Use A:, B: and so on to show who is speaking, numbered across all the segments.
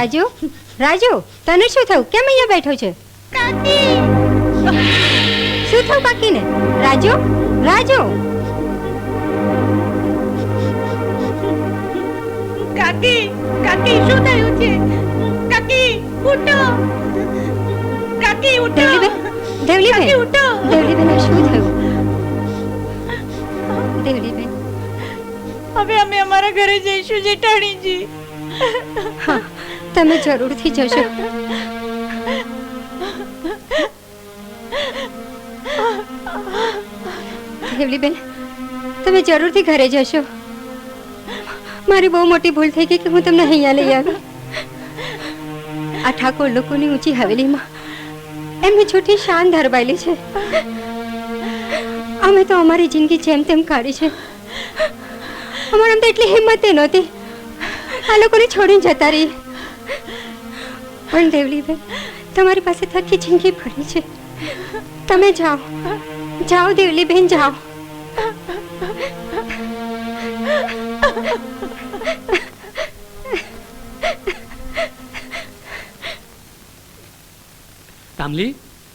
A: રાજુ, રાજુ, તને શું થયું? કેમ અહીંયા બેઠો છે?
B: કાકી,
A: શું થયું કાકીને? રાજુ, રાજુ,
B: કાકી, કાકી શું થયું છે? કાકી ઉઠો, કાકી ઉઠો,
A: દેવલીબેન,
B: કાકી ઉઠો.
A: દેવલીબેન, શું થયું? દેવલીબેન,
B: હવે અમે અમારા ઘરે જઈશું જેઠાણીજી.
A: હા, તમે જરૂરથી જશો. દેવલીબેન, તમે જરૂરથી ઘરે જશો. મારી બહુ મોટી ભૂલ થઈ ગઈ કે હું તમને અહીંયા લઈ આવી. આ ઠાકોર લોકોની ઊંચી હવેલીમાં એમની છોટી શાન ધરબાયેલી છે. અમે તો અમારી જિંદગી જેમ તેમ કાઢી છે. અમારા તો એટલી હિંમત નહોતી આ લોકોને છોડીને જતા રહી. પણ દેવલીબેન, તમારી પાસે આખી જિંદગી પડી છે. તમે જાઓ, જાઓ દેવલીબેન, જાઓ.
C: કામલી,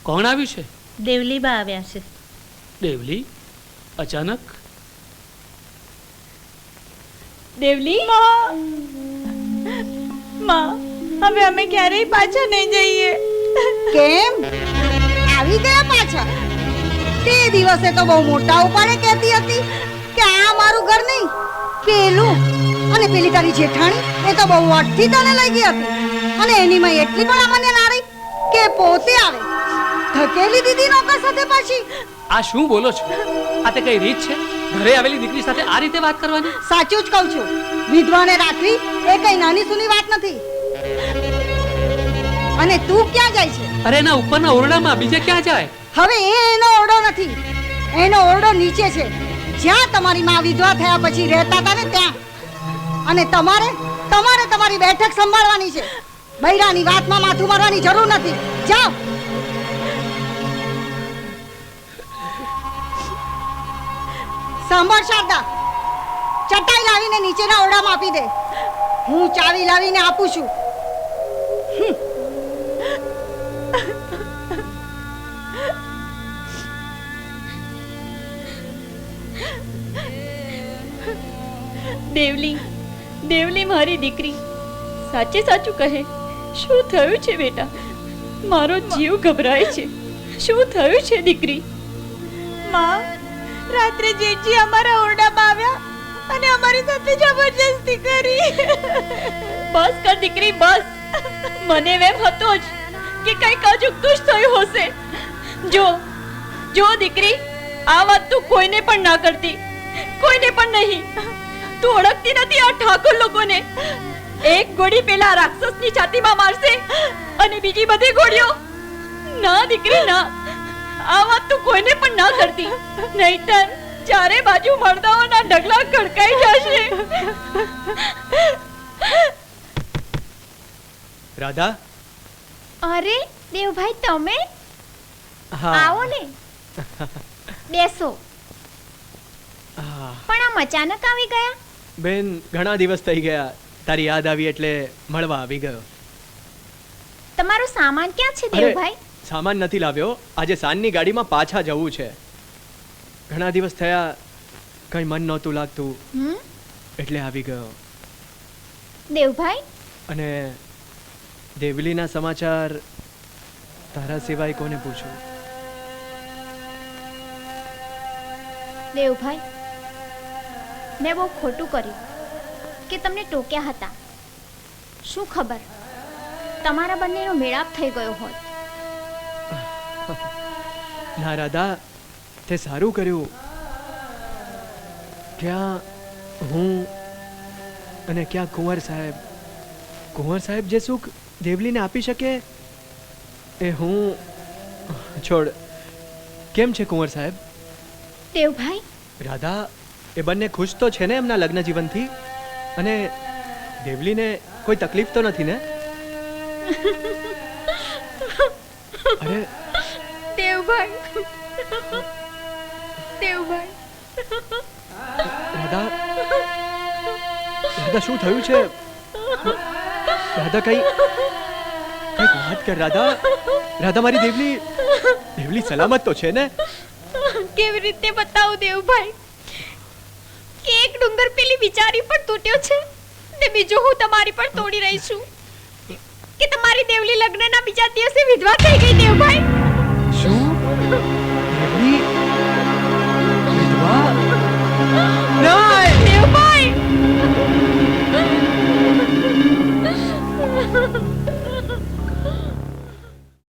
C: કોણ આવ્યું છે?
B: દેવલીબા આવ્યા છે.
C: દેવલી, અચાનક?
B: દેવલી, માં, હવે અમે ક્યારેય પાછા નહીં જઈએ.
D: કેમ આવી ગયા પાછા? તે દિવસે તો બહુ મોટા ઉપાડે કહેતી હતી કે આ મારું ઘર નહીં, પેલું. અને પેલી તારી જેઠાણી એ તો બહુ અટથી તને લઈ ગઈ હતી. અને એની માં એટલી પણ અમને ના રહી કે પોતે આવે ધકેલી દીધી નોકર સાથે પાછી.
C: આ શું બોલો છો? આ તે કઈ રીત છે ઘરે આવેલી દીકરી સાથે આ રીતે વાત કરવાની?
D: સાચું જ કહું છું, વિધવાને રાખવી એ કઈ નાની સૂની વાત નથી. અને તું ક્યાં જાય છે?
C: અરે એના ઉપરના ઓરડામાં, બીજે ક્યાં જાય?
D: હવે એનો ઓરડો નથી, એનો ઓરડો નીચે છે, જ્યાં તમારી માં વિધવા થયા પછી રહેતા હતા ને ત્યાં. અને તમારે તમારી બેઠક સંભાળવાની છે. બૈરાની વાતમાં માથું મારવાની જરૂર નથી. જાઓ. સાંભળ શારદા, ચટાઈ લાવીને નીચેના ઓરડામાં આપી દે. હું ચાવી લાવીને આપું છું.
B: દેવલી, દેવલી મારી દીકરી સાચે સાચું કહે. શું થયું છે બેટા? મારો જીવ ગભરાય છે. શું થયું છે દીકરી? માં, રાત્રે જેઠજી અમારા ઓરડામાં આવ્યા અને અમારી સાથે જબરજસ્તી કરી. બસ કર દીકરી, બસ. મને એમ હતો જ કે કઈક અજુગતું જ થયું હશે. જો જો દીકરી, આ વાત તું કોઈને પણ ના કરતી, કોઈને પણ નહીં. તું ઓળખતી નથી આ ઠાકોર લોકોને. એક ગોળી પેલા રાક્ષસની છાતીમાં મારશે અને બીજી બધી ગોળીઓ. ના દીકરી, ના. આ વાત તું કોઈને પણ ના કરતી, નહીતર ચારે બાજુ મરદાઓના ઢગલા ખડકાઈ જશે.
E: રાધા.
F: અરે દેવભાઈ, તમે
E: હા,
F: આવો ને, બેસો.
E: હા
F: પણ આમ અચાનક આવી ગયા?
E: બેન, ઘણા દિવસ થઈ ગયા, તારી યાદ આવી એટલે મળવા આવી ગયો.
F: તમારો સામાન ક્યાં છે દેવભાઈ?
E: સામાન નથી લાવ્યો, આજે સાંજની ગાડીમાં પાછા જવું છે. ઘણા દિવસ થયા, કઈ મન નહોતું લાગતું એટલે આવી ગયો.
F: દેવભાઈ,
E: અને દેવલીના સમાચાર તારા સિવાય કોને પૂછું?
F: દેવભાઈ, મેં બહુ ખોટું કર્યું કે તમને ટોક્યા હતા. શું ખબર તમારા બંનેનો મેળાપ થઈ ગયો હોત.
E: ના રાધા, તે સારું કર્યું. ક્યાં હું અને ક્યાં કુંવર સાહેબ. કુંવર સાહેબ જે સુખ દેવલીને આપી શકે એ હું. છોડ, કેમ છે કુંવર સાહેબ?
F: દેવભાઈ,
E: રાધા, એ બંને ખુશ તો છે ને એમના લગ્ન જીવનથી? અને દેવલીને કોઈ તકલીફ તો નથી ને? અરે
F: દેવભાઈ, દેવભાઈ.
E: રાધા, રાધા, શું થયું છે? રાધા કઈક વાત કર રાધા. રાધા મારી દેવલી સલામત તો છે ને?
F: કેવી રીતે બતાવું દેવભાઈ કે એક ડુંગર પેલી બિચારી પર તૂટ્યો છે ને બીજો હું તમારી પર તોડી રહી છું કે તમારી દેવલી લગ્નના બીજા દિવસે વિધવા થઈ ગઈ દેવભાઈ.